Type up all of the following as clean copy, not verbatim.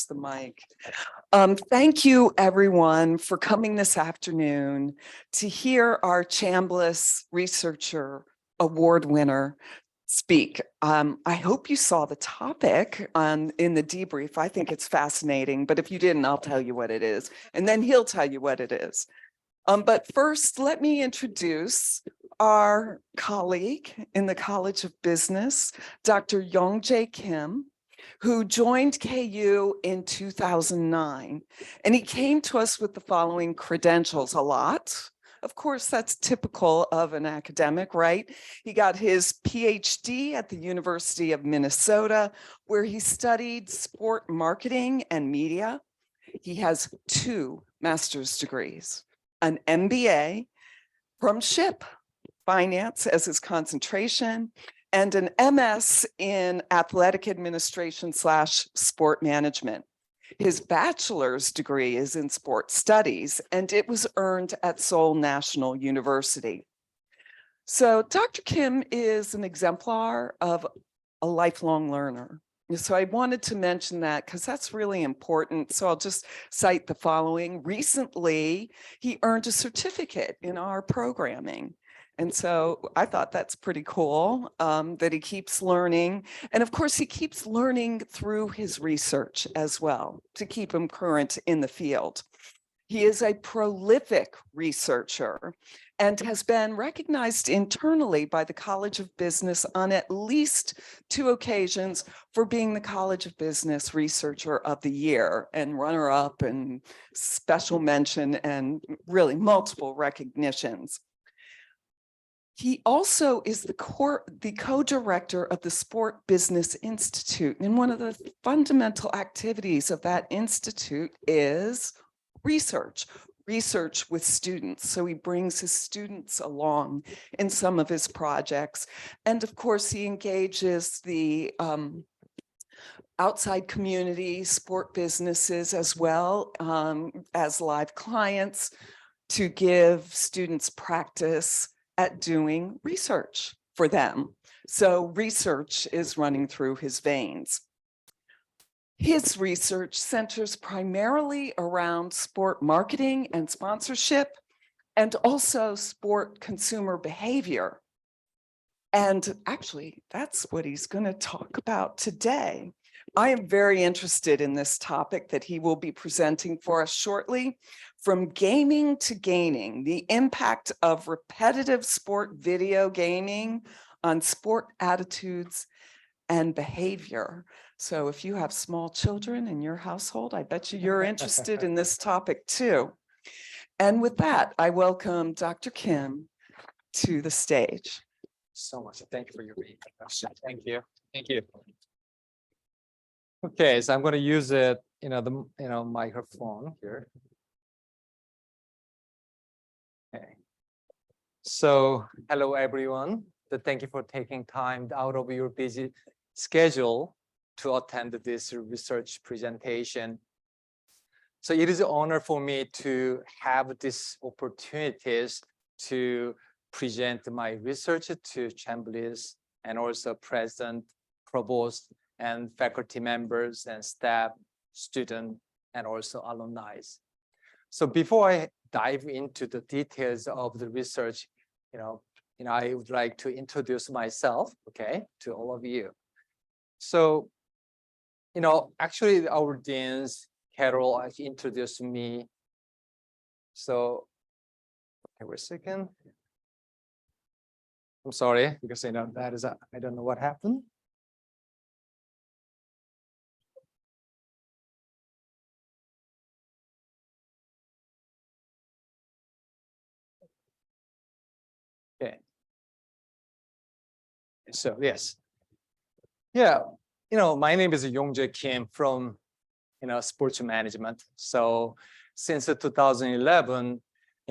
the mic. Thank you, everyone, for coming this afternoon to hear our Chambliss Researcher Award winner speak. I hope you saw the topic in the debrief. I think it's fascinating, but if you didn't, I'll tell you what it is, and then he'll tell you what it is. But first, let me introduce our colleague in the College of Business, Dr. Yongjae Kim, who joined KU in 2009. And he came to us with the following credentials: a lot. Of course, that's typical of an academic, right? He got his PhD at the University of Minnesota, where he studied sport marketing and media. He has 2 master's degrees, an MBA from SHIP, finance as his concentration, and an MS in athletic administration / sport management. His bachelor's degree is in sport studies, and it was earned at Seoul National University. So Dr. Kim is an exemplar of a lifelong learner. So I wanted to mention that because that's really important. So I'll just cite the following. Recently, he earned a certificate in our programming. And so I thought that's pretty cool that he keeps learning. And of course, he keeps learning through his research as well to keep him current in the field. He is a prolific researcher and has been recognized internally by the College of Business on at least 2 occasions for being the College of Business Researcher of the Year and runner-up and special mention and really multiple recognitions. He also is the co-director of the Sport Business Institute. And one of the fundamental activities of that institute is research with students. So he brings his students along in some of his projects. And of course, he engages the outside community, sport businesses as well as live clients to give students practice at doing research for them. So research is running through his veins. His research centers primarily around sport marketing and sponsorship, and also sport consumer behavior. And actually, that's what he's going to talk about today. I am very interested in this topic that he will be presenting for us shortly. From gaming to gaining, the impact of repetitive sport video gaming on sport attitudes and behavior. So if you have small children in your household, I bet you're interested in this topic too. And with that, I welcome Dr. Kim to the stage. So much. Thank you for your introduction. Thank you. Thank you. Okay, so I'm going to use it, the microphone here. Okay. So hello everyone. Thank you for taking time out of your busy schedule to attend this research presentation. So it is an honor for me to have this opportunities to present my research to Chambliss and also President, Provost, and faculty members and staff, students, and also alumni. So before I dive into the details of the research, I would like to introduce myself, okay, to all of you. So, actually our deans, Carol, introduced me. So, okay, wait a second. I'm sorry, because I don't know what happened. Okay. So yes. Yeah, my name is Yongjae Kim from sports management. So since 2011,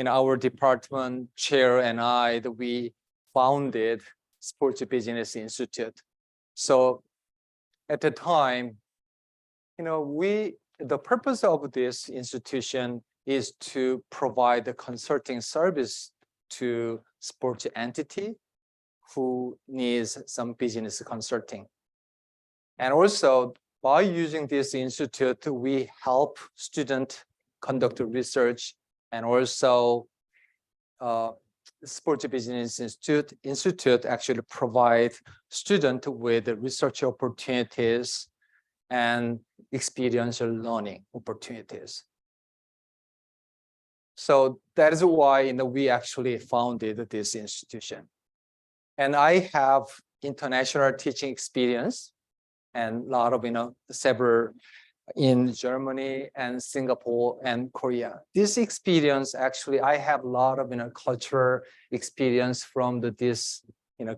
our department chair and we founded Sports Business Institute. So at the time, the purpose of this institution is to provide the consulting service to sports entity who needs some business consulting. And also by using this institute, we help students conduct research, and also Sports Business Institute actually provide students with research opportunities and experiential learning opportunities. So that is why we actually founded this institution. And I have international teaching experience and a lot of several in Germany and Singapore and Korea. This experience, actually, I have a lot of cultural experience from these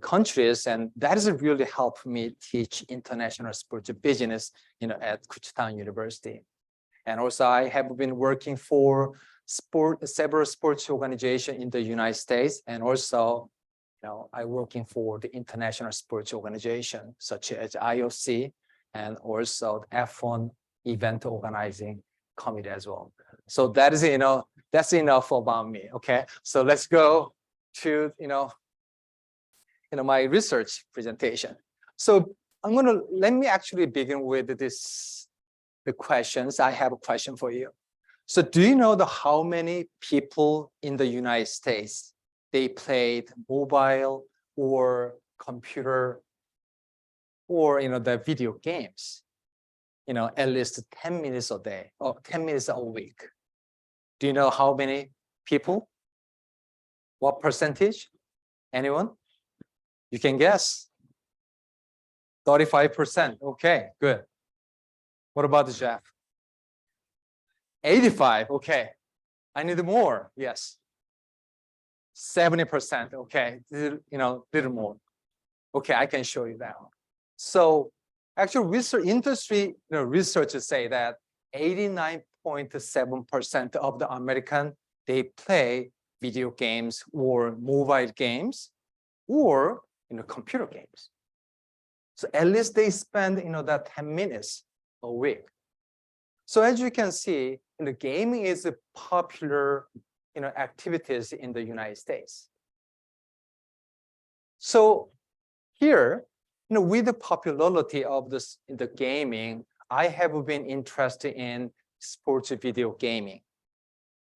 countries, and that has really helped me teach international sports business at Kutztown University. And also, I have been working for several sports organizations in the United States, and also I'm working for the international sports organization such as IOC and also the F1 event organizing committee as well. So that is that's enough about me. Okay, so let's go to my research presentation. So let me actually begin with the questions. I have a question for you. So do you know how many people in the United States they played mobile or computer or the video games? At least 10 minutes a day or 10 minutes a week. Do you know how many people? What percentage? Anyone? You can guess. 35%. Okay, good. What about the Jeff? 85. Okay. I need more. Yes. 70%. Okay. Little more. Okay, I can show you that one. So actual research industry researchers say that 89.7% of the American they play video games or mobile games or computer games. So at least they spend that 10 minutes a week. So as you can see, gaming is a popular activities in the United States. So here, with the popularity of the gaming, I have been interested in sports video gaming.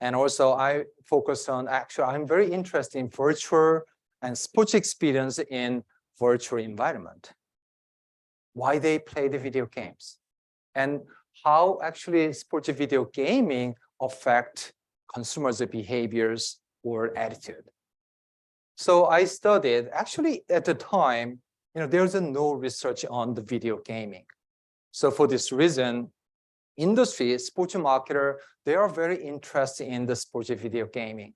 And also I focus on, I'm very interested in virtual and sports experience in virtual environment. Why they play the video games and how actually sports video gaming affect consumers' behaviors or attitude. So I studied, actually at the time, there's no research on the video gaming. So for this reason, industry, sports marketer, they are very interested in the sports video gaming.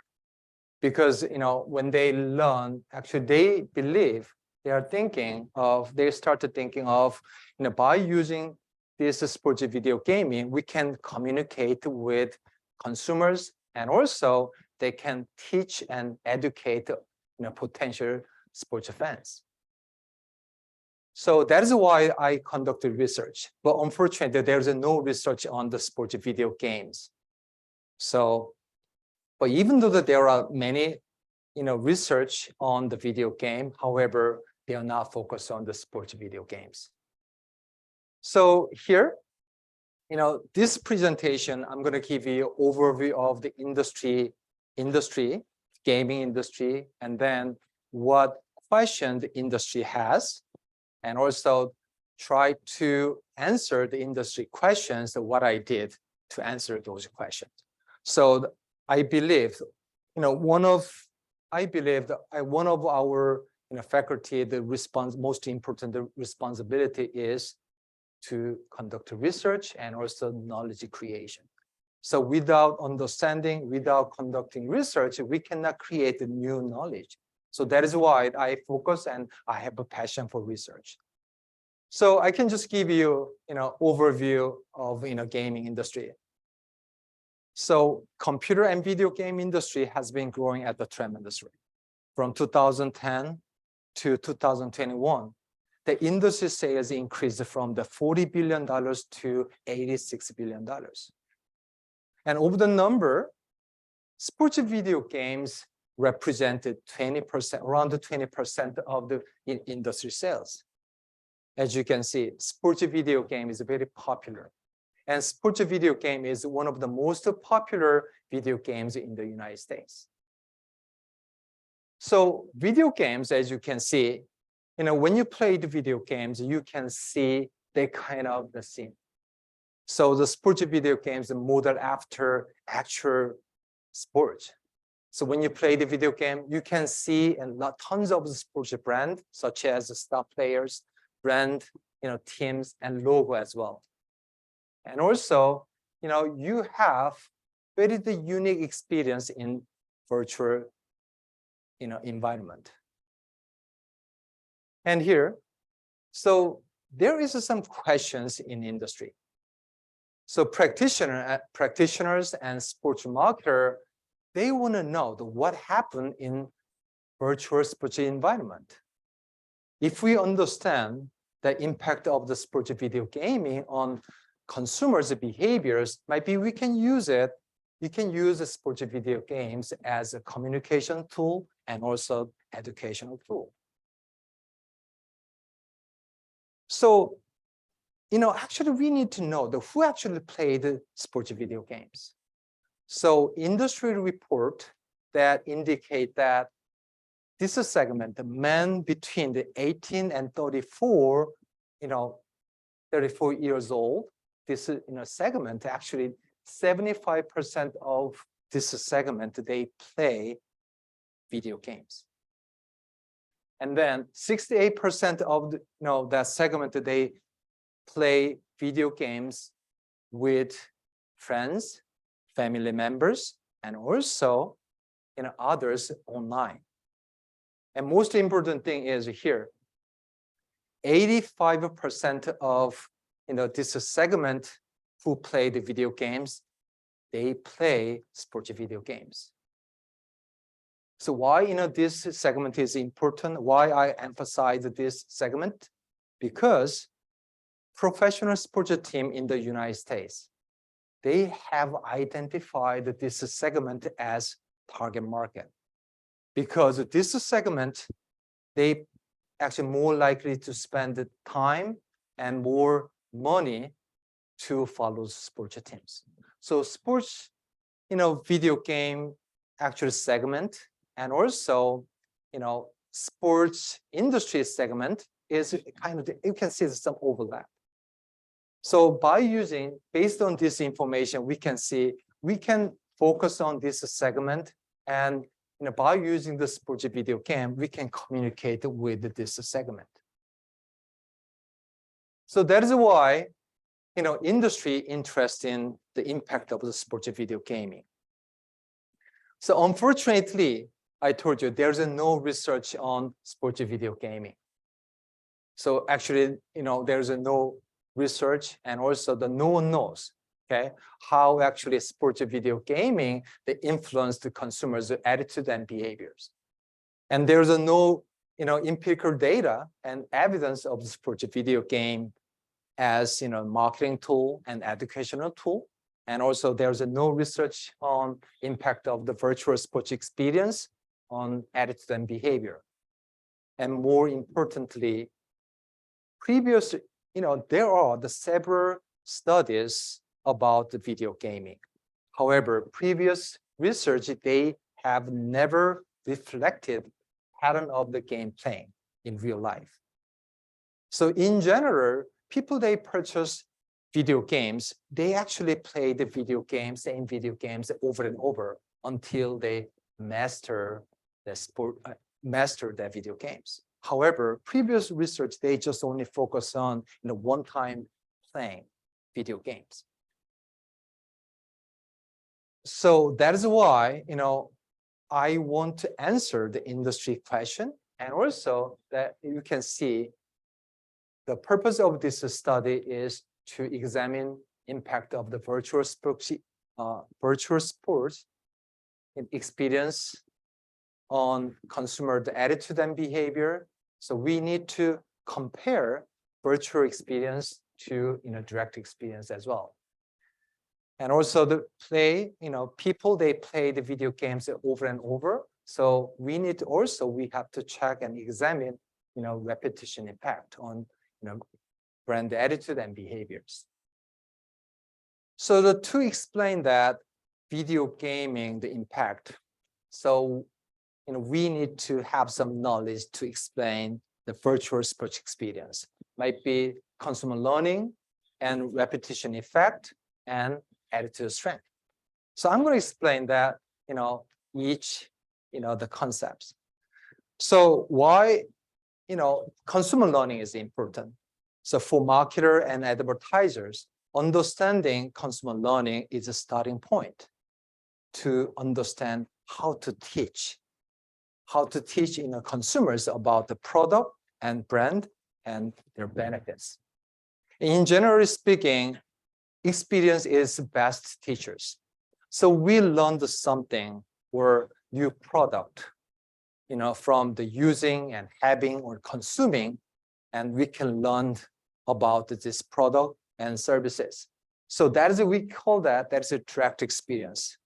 Because when they learn, actually they believe, they started thinking of, by using this sports video gaming, we can communicate with consumers, and also they can teach and educate potential sports fans. So that is why I conducted research. But unfortunately, there's no research on the sports video games. So, but even though that there are many, research on the video game, however, they are not focused on the sports video games. So here, this presentation, I'm going to give you an overview of the industry, gaming industry, and then what question the industry has, and also try to answer the industry questions, what I did to answer those questions. So I believe, one of our faculty, most important responsibility is to conduct research and also knowledge creation. So without understanding, without conducting research, we cannot create new knowledge. So that is why I focus and I have a passion for research. So I can just give you, overview of gaming industry. So computer and video game industry has been growing at a tremendous rate. From 2010 to 2021, the industry sales increased from the $40 billion to $86 billion. And over the number, sports video games represented 20%, around 20% of the industry sales. as you can see, sports video game is very popular. And sports video game is one of the most popular video games in the United States. So video games, as you can see, when you play the video games, you can see the kind of the scene. So the sports video games are modeled after actual sports. So when you play the video game, you can see tons of sports brand, such as star players, brand, teams, and logo as well. And also, you have very unique experience in virtual, environment. And here, so there is some questions in industry. So practitioners and sports marketer, they want to know what happened in virtual sports environment. If we understand the impact of the sports video gaming on consumers' behaviors, maybe we can use it. You can use the sports video games as a communication tool and also educational tool. So, actually we need to know who actually played sports video games. So industry report that indicate that this is segment, the men between the 18 and 34, 34 years old, this segment, actually 75% of this segment, they play video games. And then 68% of that segment, they play video games with friends, family members, and also others online. And most important thing is here, 85% of this segment who play the video games, they play sports video games. So why this segment is important? Why I emphasize this segment? Because professional sports team in the United States, they have identified this segment as target market. Because this segment, they actually more likely to spend the time and more money to follow sports teams. So sports, video game actual segment, and also, sports industry segment is kind of, you can see some overlap. So based on this information, we can focus on this segment, and by using the sports video game, we can communicate with this segment. So that is why, industry interest in the impact of the sports video gaming. So unfortunately, I told you there's no research on sports video gaming. So actually, there's no research, and also no one knows, okay, how actually sports video gaming, they influence the consumers' attitude and behaviors. And there's no, empirical data and evidence of the sports video game as, marketing tool and educational tool. And also there's no research on impact of the virtual sports experience on attitude and behavior. And more importantly, there are several studies about the video gaming. However, previous research, they have never reflected pattern of the game playing in real life. So in general, people, they purchase video games, they actually play the video games, same video games over and over until they master their video games. However, previous research, they just only focus on one-time playing video games. So that is why I want to answer the industry question, and also that you can see the purpose of this study is to examine impact of the virtual sports experience on consumer attitude and behavior. So we need to compare virtual experience to direct experience as well. And also the people, they play the video games over and over. So we have to check and examine repetition impact on brand attitude and behaviors. So to explain that video gaming, the impact, so we need to have some knowledge to explain the virtual sports experience. Might be consumer learning and repetition effect and attitude strength. So I'm going to explain that, each, the concepts. So why, consumer learning is important. So for marketer and advertisers, understanding consumer learning is a starting point to understand how to teach consumers about the product and brand and their benefits. In generally speaking, experience is best teachers. So we learned something or new product, from the using and having or consuming, and we can learn about this product and services. So that is, we call that's a direct experience.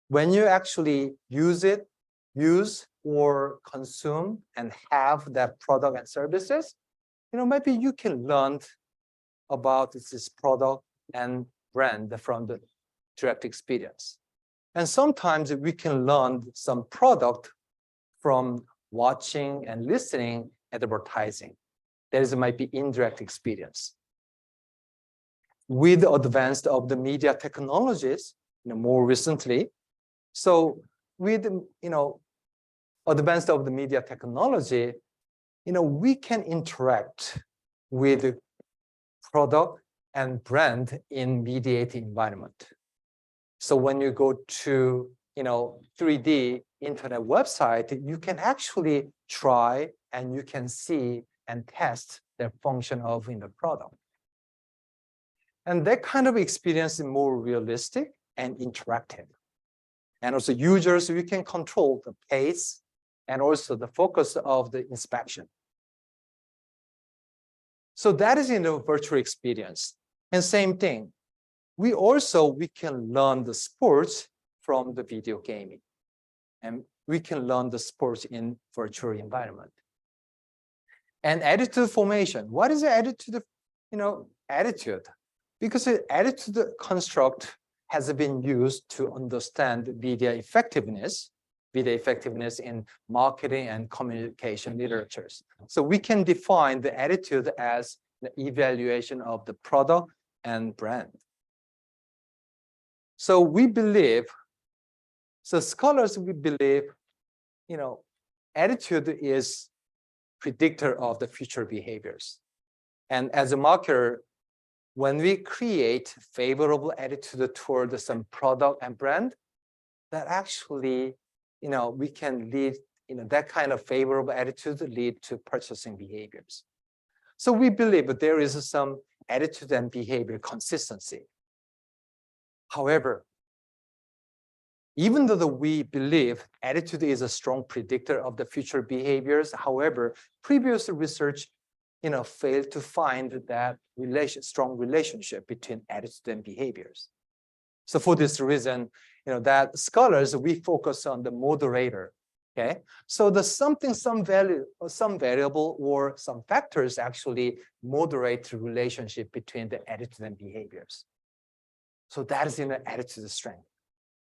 When you actually use or consume and have that product and services, maybe you can learn about this product and brand from the direct experience. And sometimes we can learn some product from watching and listening advertising. That might be indirect experience. With the advance of the media technologies, more recently, so with advance of the media technology, we can interact with product and brand in mediated environment. So when you go to 3D internet website, you can actually try and you can see and test the function of the product. And that kind of experience is more realistic and interactive. And also users, we can control the pace and also the focus of the inspection. So that is in the virtual experience. And same thing, we can learn the sports from the video gaming. And we can learn the sports in virtual environment. And attitude formation. What is the attitude? Attitude. Because the attitude construct has been used to understand media effectiveness in marketing and communication literatures. So we can define the attitude as the evaluation of the product and brand. So scholars, we believe, attitude is predictor of the future behaviors. And as a marketer, when we create favorable attitude toward some product and brand, that actually, we can lead, that kind of favorable attitude lead to purchasing behaviors. So we believe that there is some attitude and behavior consistency. However, even though we believe attitude is a strong predictor of the future behaviors, however, previous research failed to find that strong relationship between attitude and behaviors. So for this reason, that scholars, we focus on the moderator. Okay, so some value or some variable or some factors actually moderate the relationship between the attitude and behaviors. So that is attitude strength.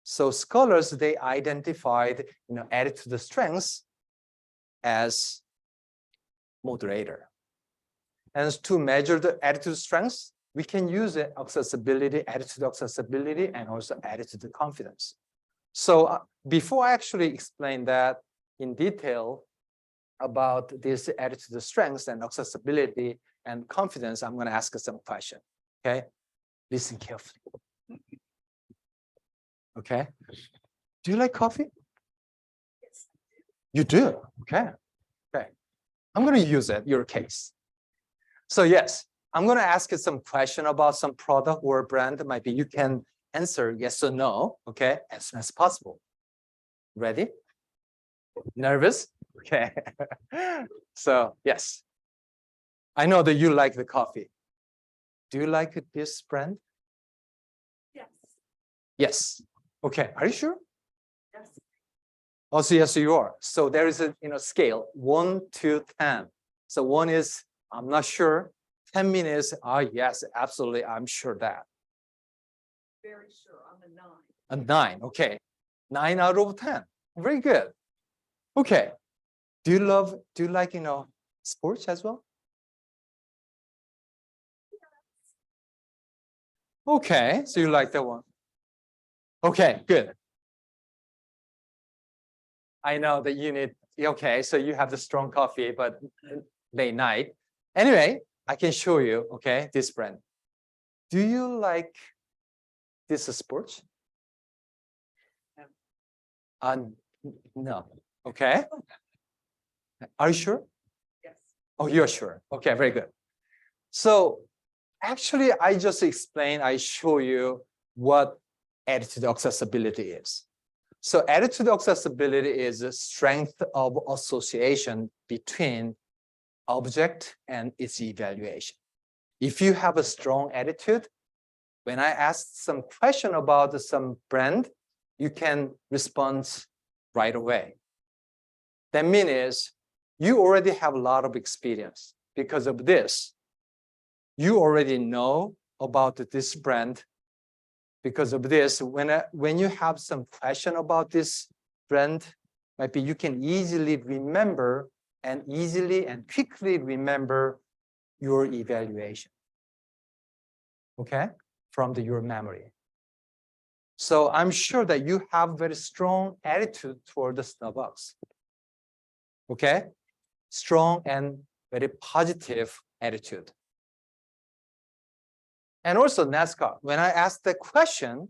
So scholars, they identified attitude strengths as moderator. And to measure the attitude strengths, we can use the attitude accessibility, and also attitude confidence. So before I actually explain that in detail about this attitude strengths and accessibility and confidence, I'm going to ask some questions. Okay, listen carefully. Okay, do you like coffee? Yes. You do? Okay. Okay, I'm going to use your case. So yes, I'm going to ask you some question about some product or brand. Maybe you can answer yes or no, okay, as soon as possible. Ready? Nervous? Okay. So yes, I know that you like the coffee. Do you like this brand? Yes. Yes. Okay, are you sure? Yes. Also, yes, you are. So there is a scale 1 to 10. So 1 is I'm not sure. 10 minutes, yes, absolutely, I'm sure that. Very sure, I'm a 9. A 9, okay. 9 out of 10, very good. Okay, do you like, sports as well? Okay, so you like that one. Okay, good. I know that you need, okay, so you have the strong coffee, but late night. Anyway, I can show you, okay, this brand. Do you like this sports? No. Okay. Are you sure? Yes. Oh, you're sure. Okay, very good. So actually, I just explained, I show you what attitude accessibility is. So attitude accessibility is a strength of association between object and its evaluation. If you have a strong attitude, when I ask some question about some brand, you can respond right away. That means you already have a lot of experience. Because of this, you already know about this brand. Because of this, when you have some question about this brand, maybe you can easily remember and easily and quickly remember your evaluation, okay, from your memory. So I'm sure that you have very strong attitude toward the Starbucks, okay? Strong and very positive attitude. And also NASCAR, when I asked the question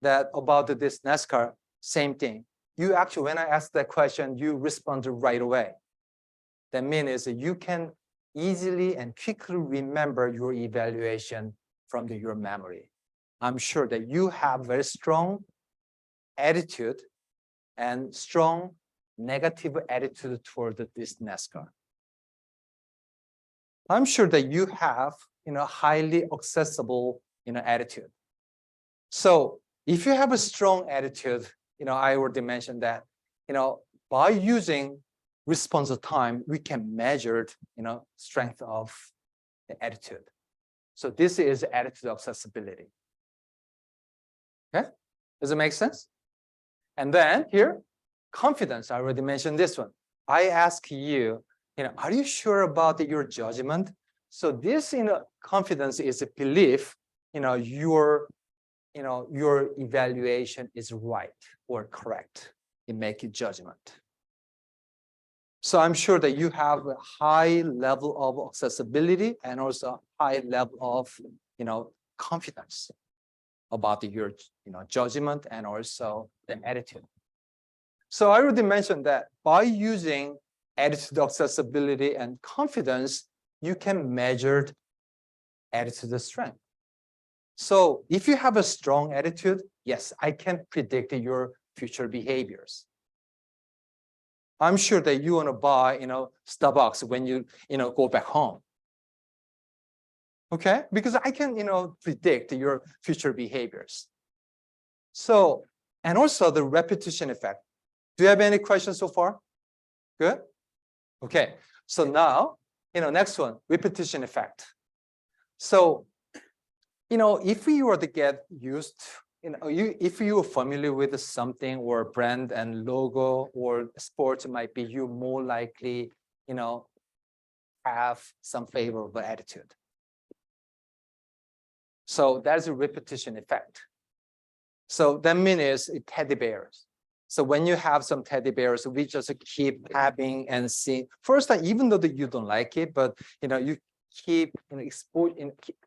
that about this NASCAR, same thing. You actually, when I asked that question, you responded right away. That means that you can easily and quickly remember your evaluation from your memory. I'm sure that you have very strong attitude and strong negative attitude toward this NASCAR. I'm sure that you have, highly accessible, attitude. So if you have a strong attitude, I already mentioned that, by using response time, we can measure, strength of the attitude. So this is attitude accessibility. Okay, does it make sense? And then here, confidence. I already mentioned this one. I ask you, are you sure about your judgment? So this, confidence is a belief, your evaluation is right or correct in making judgment. So I'm sure that you have a high level of accessibility and also a high level of, confidence about your, judgment and also the attitude. So I already mentioned that by using attitude accessibility and confidence, you can measure attitude strength. So if you have a strong attitude, yes, I can predict your future behaviors. I'm sure that you want to buy, Starbucks when you, go back home. Okay, because I can, predict your future behaviors. So, and also the repetition effect. Do you have any questions so far? Good. Okay, so now, next one, repetition effect. So, if you were to get used, if you are familiar with something or brand and logo or sports, might be you more likely, have some favorable attitude. So that's a repetition effect. So that means teddy bears. So when you have some teddy bears, we just keep having and seeing. First time, even though that you don't like it, but you keep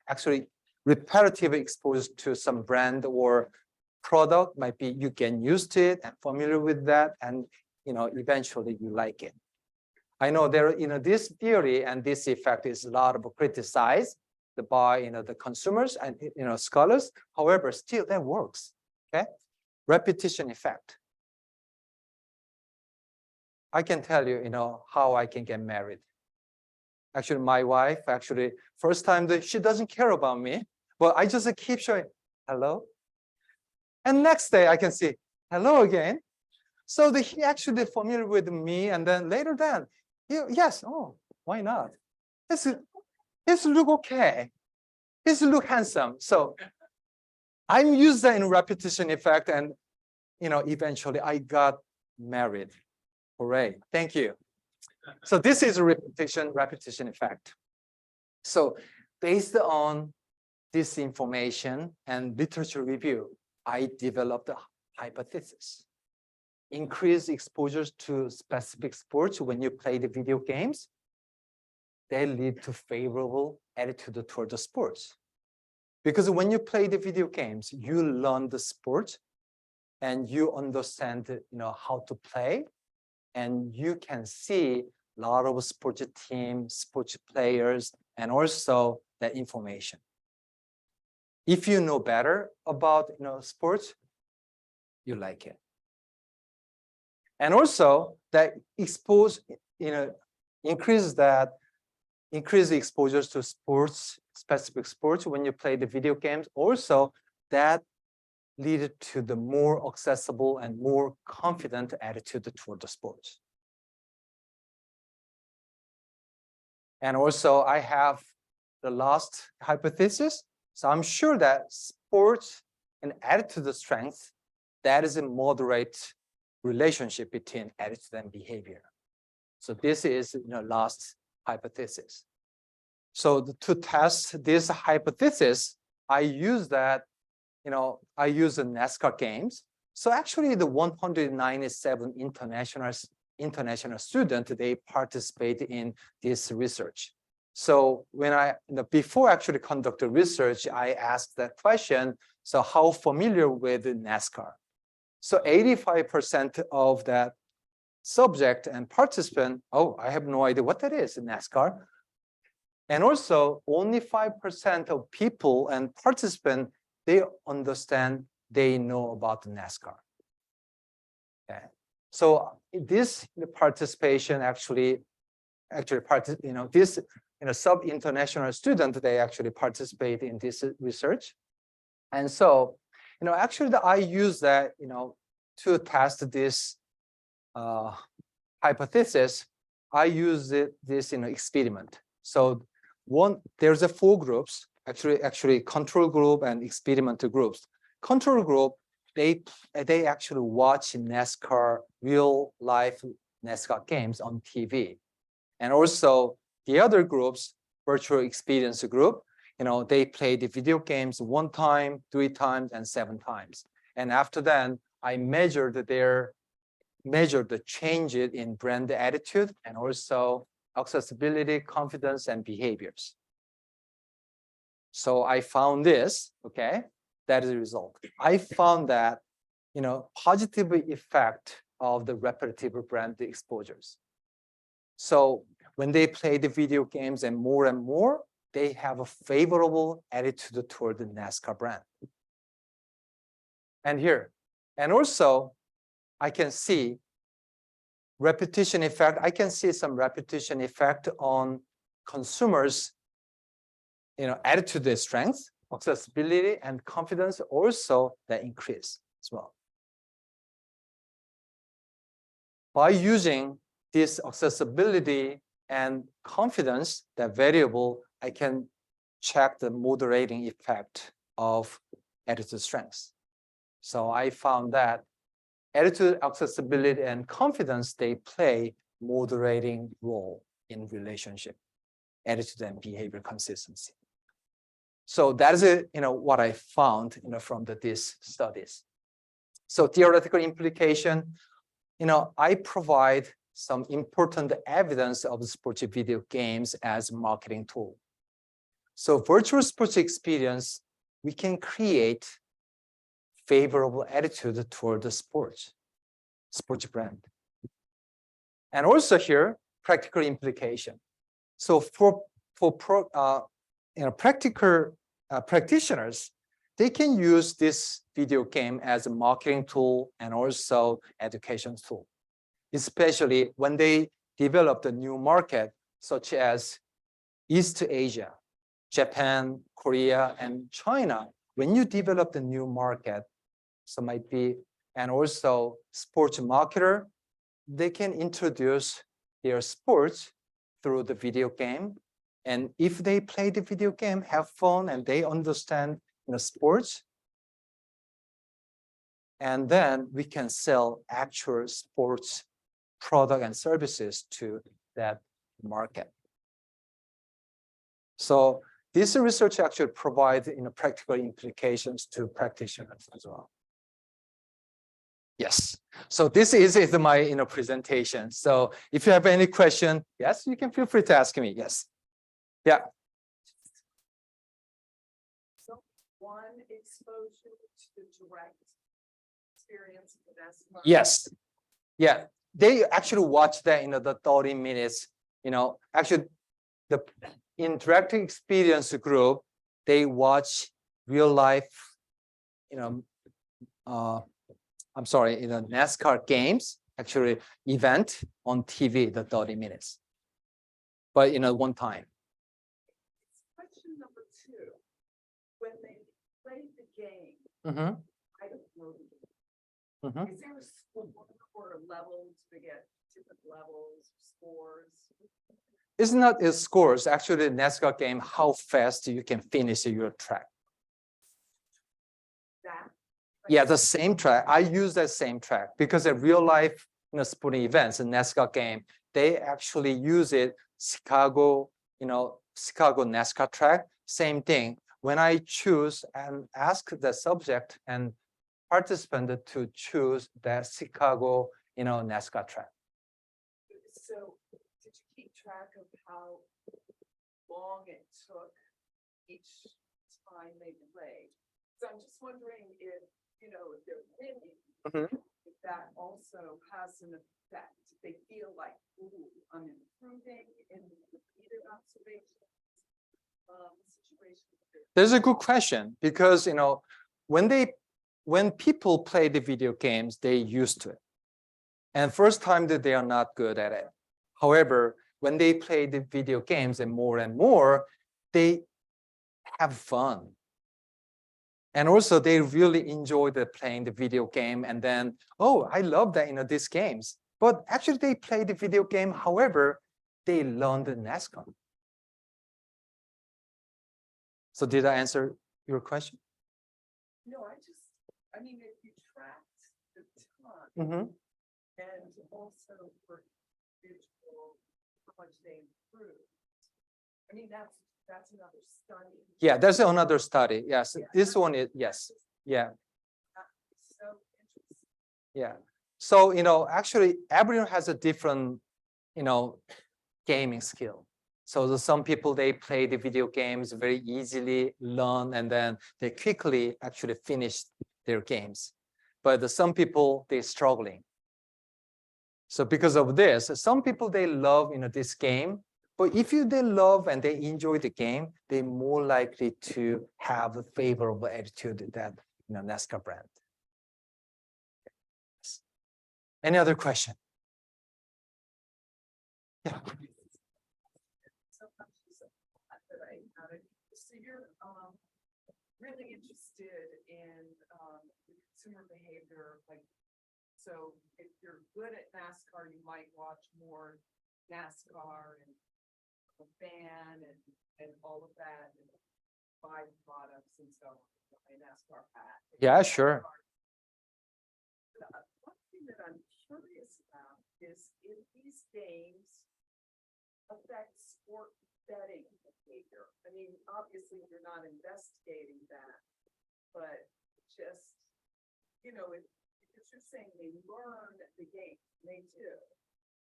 actually repetitive exposed to some brand or product, might be you get used to it and familiar with that, and eventually you like it. I know there, this theory and this effect is a lot of criticized by the consumers and scholars. However, still that works. Okay, repetition effect. I can tell you, how I can get married. Actually, my wife, first time that she doesn't care about me, but I just keep showing hello. And next day I can see hello again. So he actually familiar with me, and then later then, yes, oh, why not? He's look okay. He's look handsome. So I'm used that in repetition effect, and eventually I got married. Hooray! Thank you. So this is a repetition effect. So based on this information and literature review, I developed a hypothesis. Increased exposures to specific sports when you play the video games, they lead to favorable attitude toward the sports. Because when you play the video games, you learn the sport and you understand how to play, and you can see a lot of sports teams, sports players, and also that information. If you know better about sports, you like it. And also that increase the exposures to specific sports when you play the video games. Also, that lead to the more accessible and more confident attitude toward the sports. And also, I have the last hypothesis. So I'm sure that sports and attitude strength, that is a moderate relationship between attitude and behavior. So this is last hypothesis. So to test this hypothesis, I use the NASCAR games. So actually the 197 international students, they participate in this research. So when before actually conduct the research, I asked that question, so how familiar with NASCAR? So 85% of that subject and participant, oh, I have no idea what that is, NASCAR. And also only 5% of people and participants, they understand, they know about the NASCAR. Okay. So this participation this sub-international student, they actually participate in this research. And so, actually I use that, to test this hypothesis. I use this experiment. So there's 4 groups, actually control group and experimental groups. Control group, they actually watch NASCAR, real life NASCAR games on TV. And also the other groups, virtual experience group, they play the video games 1 time, 3 times, and 7 times. And after that, I measured the changes in brand attitude and also accessibility, confidence, and behaviors. So I found this, okay? That is the result. I found that, positive effect of the repetitive brand exposures. So when they play the video games and more, they have a favorable attitude toward the NASCAR brand. And here, and also I can see repetition effect. I can see some repetition effect on consumers, attitude strength, accessibility, and confidence also that increase as well. By using this accessibility and confidence, that variable, I can check the moderating effect of attitude strength. So I found that attitude, accessibility, and confidence, they play moderating role in relationship, attitude and behavior consistency. So that is what I found from these studies. So theoretical implication, I provide some important evidence of sports video games as marketing tool. So virtual sports experience, we can create favorable attitude toward the sports brand. And also here, practical implication. So for practical practitioners, they can use this video game as a marketing tool and also education tool, especially when they develop a new market, such as East Asia, Japan, Korea, and China. When you develop the new market, so might be, and also sports marketer, they can introduce their sports through the video game And if they play the video game, have fun, and they understand sports, and then we can sell actual sports product and services to that market. So this research actually provides practical implications to practitioners as well. Yes. So this is my presentation. So if you have any question, yes, you can feel free to ask me. Yes. Yeah. So one exposure to direct experience of NASCAR. Yes. Yeah. They actually watch that the 30 minutes. Actually the interactive experience group, they watch real life, I'm sorry, NASCAR games, actually event on TV, the 30 minutes. But one time. Question number 2. When they play the game, Mm-hmm. I don't know. Mm-hmm. Is there a score or levels to get different levels, scores? It's not a scores, actually the NASCAR game, how fast you can finish your track. That? Yeah, the same track. I use that same track because in real life, sporting events, a NASCAR game, they actually use it. Chicago NASCAR track, same thing. When I choose and ask the subject and participant to choose that Chicago, NASCAR track. So did you keep track of how long it took each time they played? So I'm just wondering if, if they're winning, if that also has an effect. If they feel like, ooh, I'm improving in the repeated observations situation. There's a good question because, when people play the video games, they used to it. And first time that they are not good at it. However, when they play the video games and more, they have fun. And also they really enjoy playing the video game. And then, oh, I love that, these games. But actually they play the video game. However, they learn the NASCAR. So did I answer your question? No, I mean, if you tracked the time and also for individual, how much they improved. I mean, that's another study. Yeah, there's another study. Yes, Yeah, this one is, yes. Yeah. So interesting. Yeah. So, actually everyone has a different, gaming skill. So some people, they play the video games very easily, learn, and then they quickly actually finish their games. But some people, they're struggling. So because of this, some people, they love, this game. But if they love and they enjoy the game, they're more likely to have a favorable attitude to that, NASCAR brand. Any other question? Yeah. So you're really interested in consumer behavior, so if you're good at NASCAR, you might watch more NASCAR and a fan and all of that, and buy products and so on, buy a NASCAR hat. Yeah, sure. One thing that I'm curious about is if these games affect sport betting behavior. I mean, obviously you're not investigating that, but just, if you're saying they learn the game, they do.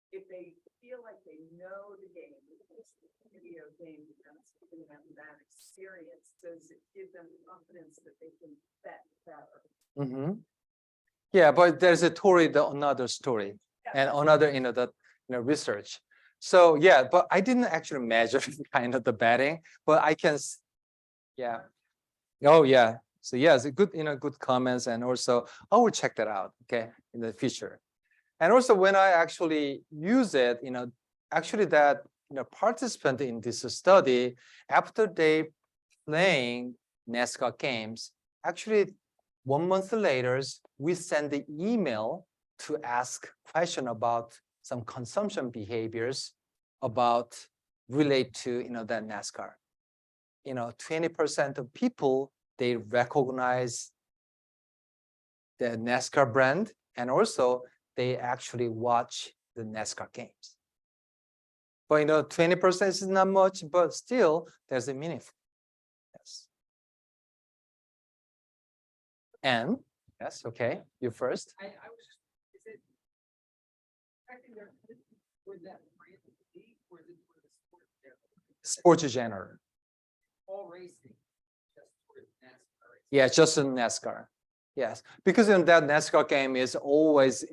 If they feel like they know the game, it's a video game, that's giving them that experience, does it give them confidence that they can bet better? Yeah, but there's another story, and another, research. So yeah, but I didn't actually measure kind of the betting, but I can, yeah. Oh yeah. So yeah, it's a good, good comments, and also I will check that out, okay, in the future. And also when I actually use it, actually that, participant in this study, after they playing NASCAR games, actually 1 month later, we send the email to ask question about some consumption behaviors about relate to, that NASCAR. 20% of people, they recognize the NASCAR brand, and also they actually watch the NASCAR games. But 20% is not much, but still there's a meaningful. Yes. And yes, okay, you first. I was just, is it, I think there, was that brand league or is it for the sport? Sports genre. All racing, just for NASCAR. Yeah, just in NASCAR. Yes, because in that NASCAR game is always,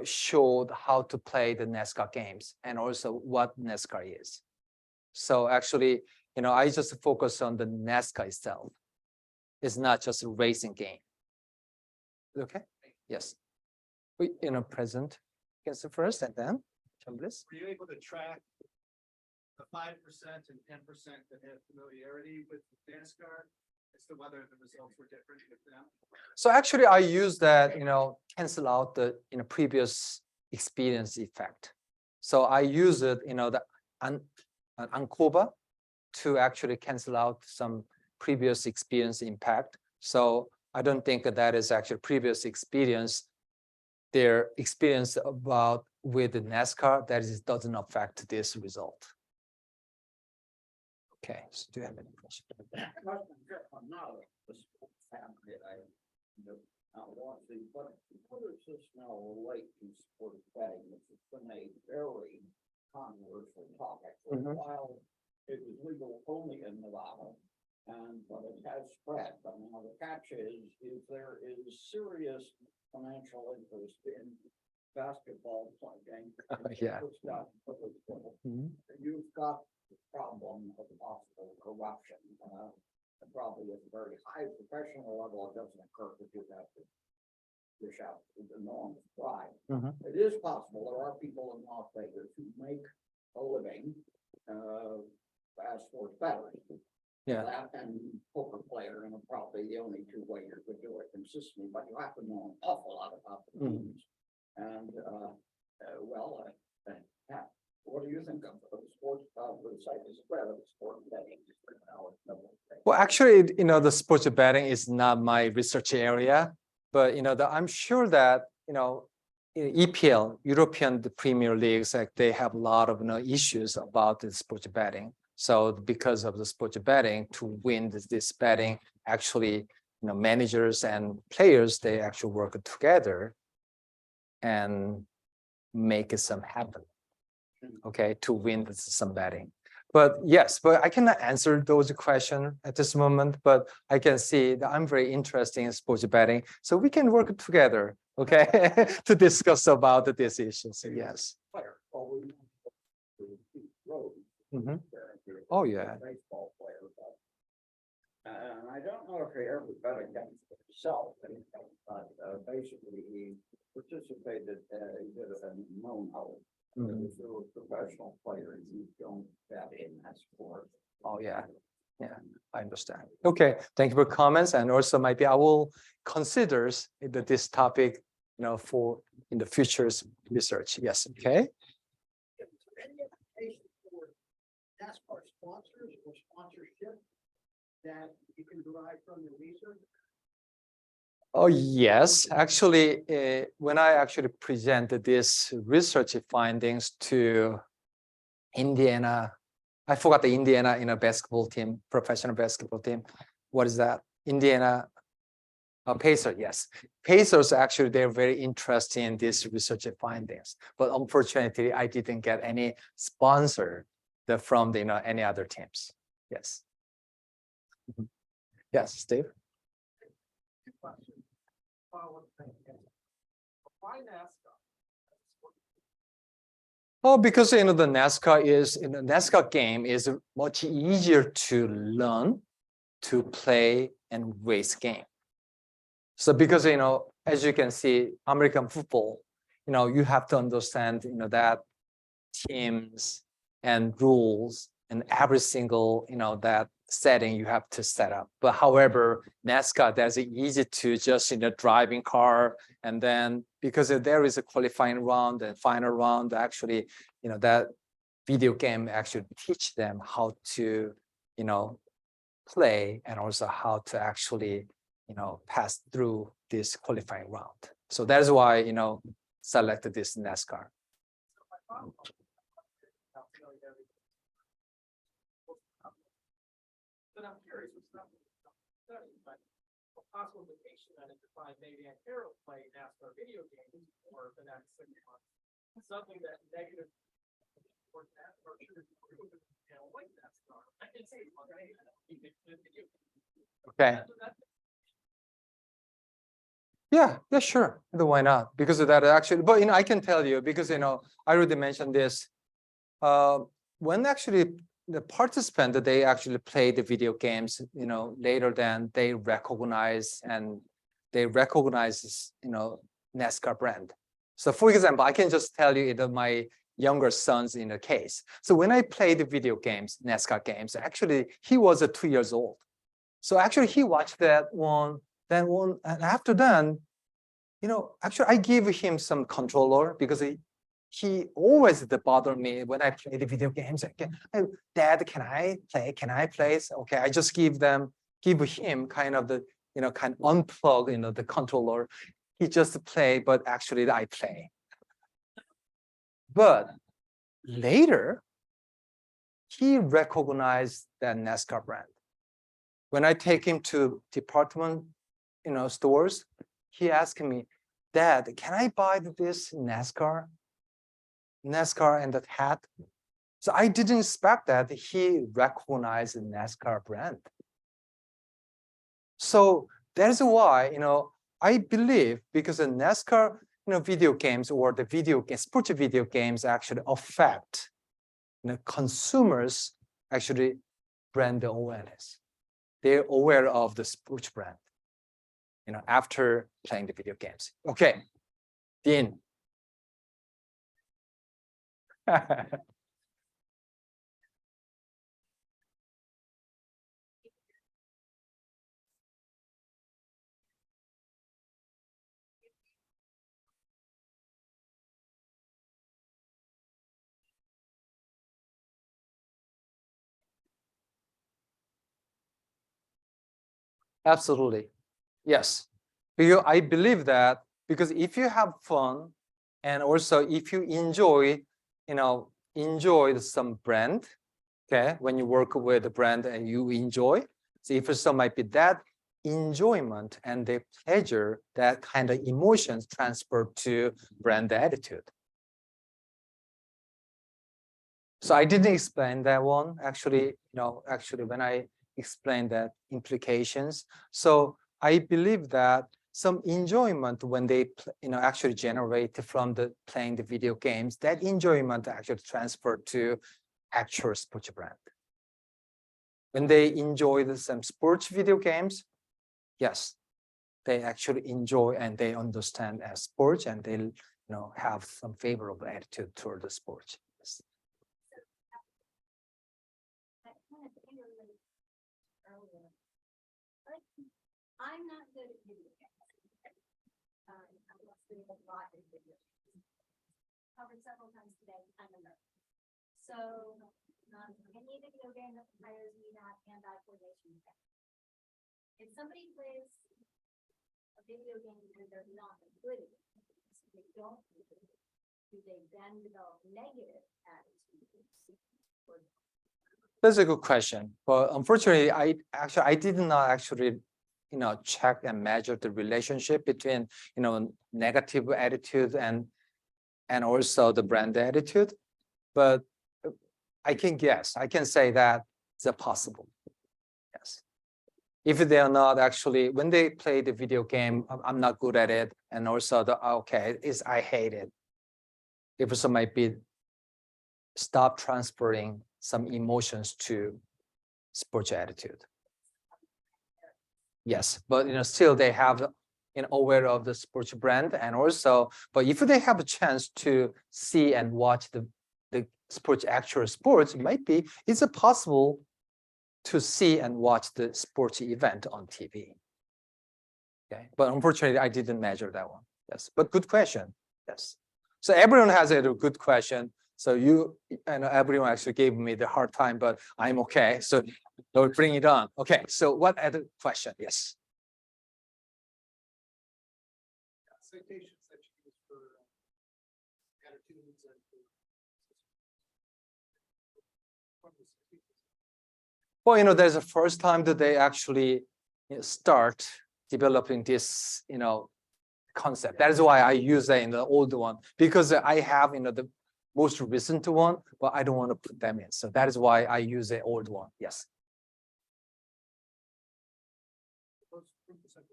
showed how to play the NASCAR games and also what NASCAR is. So actually, I just focus on the NASCAR itself. It's not just a racing game. Okay. Yes. We, present. Guess the first and then Chambliss. Were you able to track the 5% and 10% that have familiarity with NASCAR as to whether the results were different with them? So actually, I use that, cancel out the previous experience effect. So I use it, the ANCOVA to actually cancel out some previous experience impact. So I don't think that is actually previous experience. Their experience about with the NASCAR that is doesn't affect this result. Okay, so do you have any questions? I'm not a sports fan, I want to, but what does this now relate to sports betting? It's been a very controversial topic. For a while, it was legal only in Nevada, but it has spread. But now the catch is there is serious financial interest in basketball playing. Yeah. You've got the problem of possible corruption. Probably at a very high professional level, it doesn't occur because you have to dish out the enormous bribe. It is possible there are people in Las Vegas who make a living as sports bettors. Yeah. That and poker player, and probably the only two ways you could do it consistently, but you have to know an awful lot about the teams. And what do you think of sports site is spread of sports betting? Well, actually, the sports betting is not my research area, but I'm sure that EPL, European Premier Leagues, like they have a lot of issues about the sports betting. So because of the sports betting, to win this betting, actually, managers and players, they actually work together and make some happen. Okay, to win some betting. But yes, but I cannot answer those questions at this moment, but I can see that I'm very interested in sports betting. So we can work together, okay, to discuss about this issue. So yes. Oh, yeah. Baseball player, and I don't know if he ever bet against himself, but basically he participated, he did a no-no. If you're a professional player, you don't bet in that sport. Oh, yeah. Yeah, I understand. Okay, thank you for comments. And also maybe I will consider this topic, for in the future's research. Yes, okay. Is there any application for NASCAR sponsors or sponsorship that you can derive from your research? Oh, yes. Actually, when I actually presented this research findings to Indiana, I forgot the Indiana basketball team, professional basketball team. What is that? Indiana Pacers, yes. Pacers, actually, they're very interested in these research findings. But unfortunately, I didn't get any sponsor from any other teams. Yes. Yes, Steve? Why NASCAR? Oh, because the NASCAR is NASCAR game is much easier to learn, to play, and race game. So because as you can see, American football, you have to understand that teams and rules and every single that setting you have to set up. But however, NASCAR, that's easy to just driving car, and then because there is a qualifying round and final round, actually, that video game actually teach them how to, play and also how to actually, pass through this qualifying round. So that is why, selected this NASCAR. But I'm curious, it's not study, but a possible vacation that is defined maybe an arrow play NASCAR video games for the next 6 months. Something that negative or NASCAR should improve, like NASCAR. I can say, okay, video. Okay. Yeah, sure. Why not? Because of that actually, but I can tell you because I already mentioned this. When actually the participant that they actually play the video games, later than they recognize NASCAR brand. So for example, I can just tell you my younger son's in the case. So when I played the video games, NASCAR games, actually he was 2 years old. So actually he watched that one, and after then, actually I gave him some controller because he always bothered me when I play the video games. Dad, can I play? Can I play? So, okay, I just give him kind of the, kind of unplug, the controller. He just play, but actually I play. But later, he recognized that NASCAR brand. When I take him to department, stores, he asked me, Dad, can I buy this NASCAR and that hat? So I didn't expect that he recognized the NASCAR brand. So that's why, I believe because the NASCAR, video games or the sports video games actually affect, consumers actually brand awareness. They're aware of the sports brand, after playing the video games. Okay, Dean. Absolutely. Yes. Because I believe that because if you have fun and also if you enjoy, some brand, okay, when you work with a brand and you enjoy, so if some might be that enjoyment and the pleasure, that kind of emotions transfer to brand attitude. So I didn't explain that one actually, when I explained that implications. So I believe that some enjoyment when they actually generate from the playing the video games, that enjoyment actually transfer to actual sports brand. When they enjoy some sports video games, yes, they actually enjoy and they understand as sports and they have some favorable attitude toward the sports. Yes. I'm not good at video games. I'm not good at a lot of video games. Covered several times today, I'm a nerd. So any video game that requires me to have hand-eye coordination. If somebody plays a video game and they're not good at it, they don't do they then develop negative attitudes? That's a good question, but unfortunately, I did not actually, check and measure the relationship between, negative attitude and also the brand attitude. But I can guess, I can say that it's possible. Yes, if they are not actually when they play the video game, I'm not good at it, and also I hate it. If some might be stop transferring some emotions to sports attitude. Yes, but still they have aware of the sports brand and also, but if they have a chance to see and watch the sports actual sports, it's possible to see and watch the sports event on TV. Okay, but unfortunately I didn't measure that one. Yes, but good question. Yes, so everyone has a good question. So you and everyone actually gave me the hard time, but I'm okay. So we'll bring it on. Okay, so what other question? Yes. Citations that you use for attitudes and Well, there's a first time that they actually start developing this, concept. That is why I use that in the old one, because I have, the most recent one, but I don't want to put them in. So that is why I use the old one. Yes. those 3%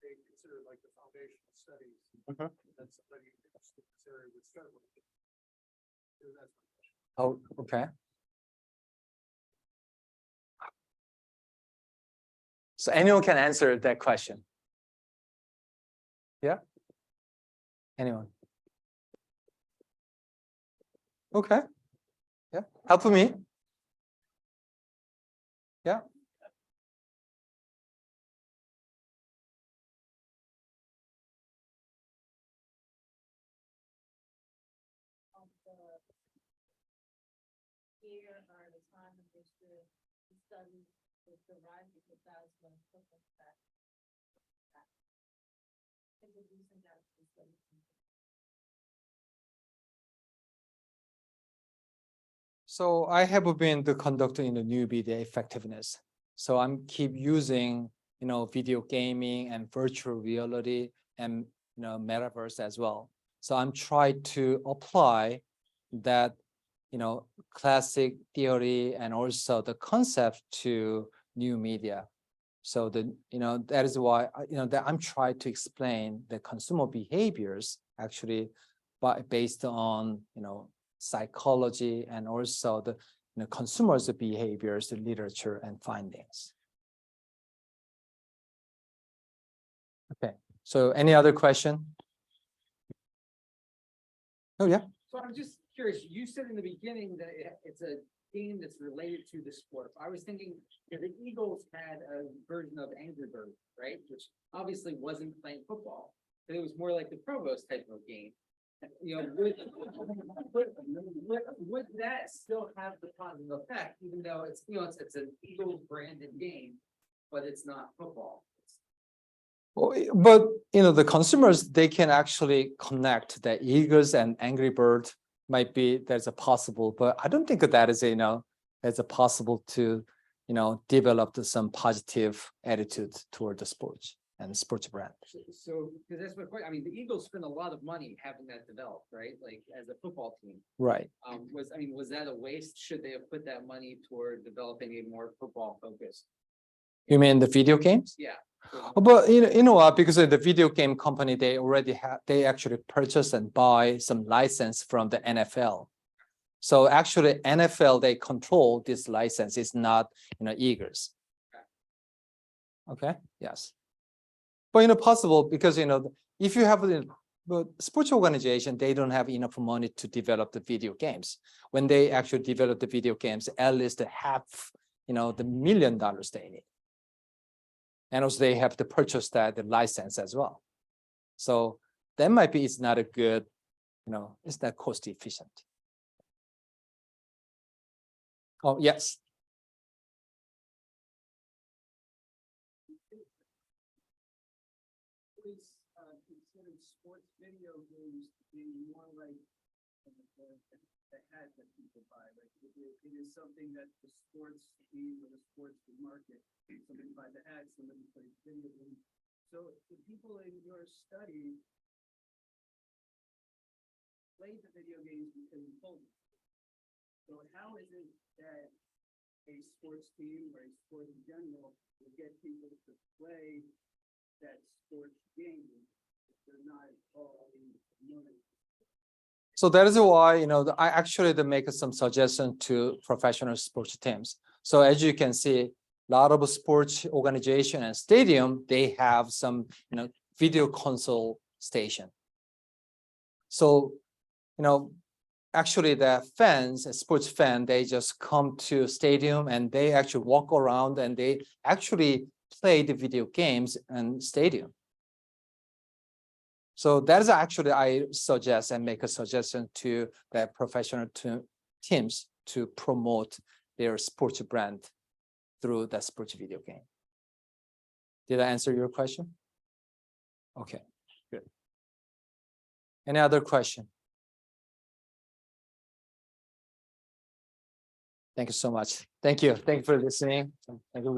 they consider like the foundational studies Mhm. that somebody interested in this area would start with. So that's my question. Oh, okay. So anyone can answer that question. Yeah? Anyone? Okay. Yeah. Help me. Yeah. Here are the time in which the study was derived because that was when football back. Introducing that to the study. So I have been the conductor in the new media effectiveness. So I'm keep using, video gaming and virtual reality and, metaverse as well. So I'm trying to apply that, classic theory and also the concept to new media. So that is why, that I'm trying to explain the consumer behaviors actually based on, psychology and also the consumers' behaviors, the literature and findings. Okay, so any other question? Oh, yeah. So I'm just curious, you said in the beginning that it's a game that's related to the sport. I was thinking, the Eagles had a version of Angry Birds, right? Which obviously wasn't playing football, but it was more like the Provost type of game. Would that still have the positive effect, even though it's, it's an Eagles branded game, but it's not football? But the consumers, they can actually connect the Eagles and Angry Bird might be there's a possible, but I don't think that is there's a possible to develop some positive attitude toward the sports and sports brand. So, because that's my point. I mean, the Eagles spent a lot of money having that developed, right? Like as a football team. Right. Was that a waste? Should they have put that money toward developing a more football focused? You mean the video games? Yeah. But you know what? Because of the video game company, they actually purchase and buy some license from the NFL. So actually, NFL they control this license. It's not Eagles. Okay. Yes. But possible because if you have the sports organization, they don't have enough money to develop the video games. When they actually develop the video games, at least half the $1 million they need. And also they have to purchase the license as well. So that might be, it's not a good, it's not cost efficient. Oh, yes. Please consider sports video games to be more like the hat that people buy. Like it is something that the sports team or the sports market. Somebody buys the hat, somebody plays video games. So the people in your study played the video games because you told them. So how is it that a sports team or a sport in general will get people to play that sports game if they're not all familiar? So that is why, I actually make some suggestion to professional sports teams. So as you can see, a lot of sports organization and stadium, they have some, video console station. So, actually the fans, sports fan, they just come to stadium and they actually walk around and they actually play the video games in stadium. So that is actually, I suggest and make a suggestion to the professional teams to promote their sports brand through the sports video game. Did I answer your question? Okay, good. Any other question? Thank you so much. Thank you. Thank you for listening. Thank you.